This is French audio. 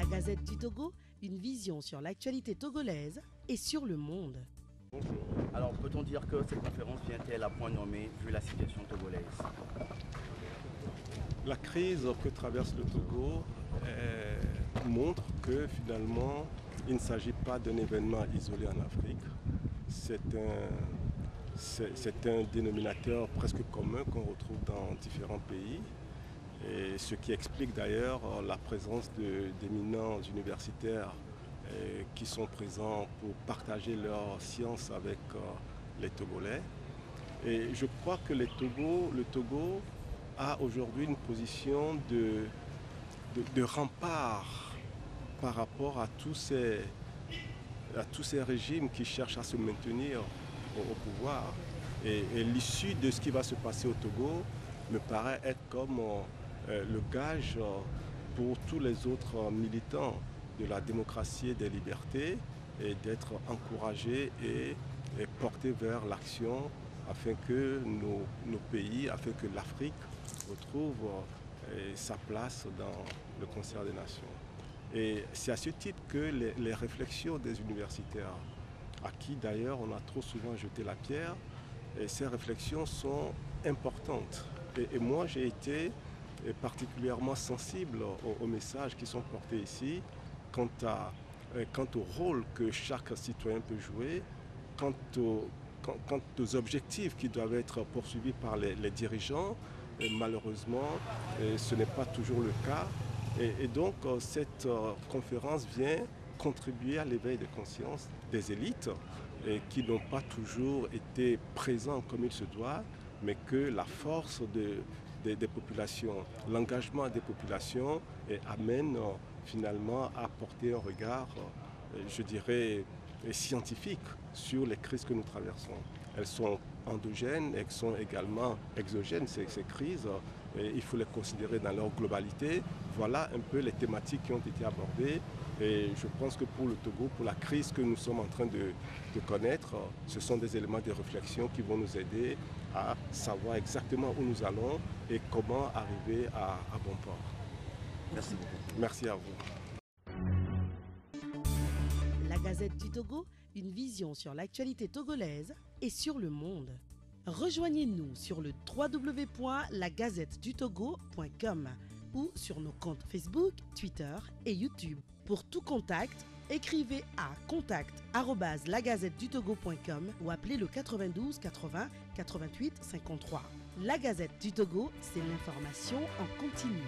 Gazette du Togo, une vision sur l'actualité togolaise et sur le monde. Bonjour. Alors peut-on dire que cette conférence vient-elle à point nommé vu la situation togolaise? La crise que traverse le Togo montre que finalement il ne s'agit pas d'un événement isolé en Afrique. C'est un dénominateur presque commun qu'on retrouve dans différents pays. Et ce qui explique d'ailleurs la présence d'éminents universitaires qui sont présents pour partager leur science avec les Togolais. Et je crois que le Togo a aujourd'hui une position de rempart par rapport à tous ces régimes qui cherchent à se maintenir au pouvoir. Et l'issue de ce qui va se passer au Togo me paraît être comme le gage pour tous les autres militants de la démocratie et des libertés et d'être encouragés et portés vers l'action afin que nos pays, afin que l'Afrique retrouve sa place dans le concert des nations. Et c'est à ce titre que les réflexions des universitaires, à qui d'ailleurs on a trop souvent jeté la pierre, et ces réflexions sont importantes. Et moi j'ai été particulièrement sensible aux messages qui sont portés ici quant au rôle que chaque citoyen peut jouer, quant aux objectifs qui doivent être poursuivis par les dirigeants. Et malheureusement, ce n'est pas toujours le cas. Et donc, cette conférence vient contribuer à l'éveil de conscience des élites qui n'ont pas toujours été présents comme il se doit, mais que la force des populations, l'engagement des populations amène finalement à porter un regard, je dirais, scientifique sur les crises que nous traversons. Elles sont endogènes, elles sont également exogènes, ces crises, et il faut les considérer dans leur globalité. Voilà un peu les thématiques qui ont été abordées. Et je pense que pour le Togo, pour la crise que nous sommes en train de connaître, ce sont des éléments de réflexion qui vont nous aider à savoir exactement où nous allons et comment arriver à bon port. Merci beaucoup. Merci à vous. La Gazette du Togo, une vision sur l'actualité togolaise et sur le monde. Rejoignez-nous sur le www.lagazettedutogo.com ou sur nos comptes Facebook, Twitter et YouTube. Pour tout contact, écrivez à contact@lagazettedutogo.com ou appelez le 92 80 88 53. La Gazette du Togo, c'est l'information en continu.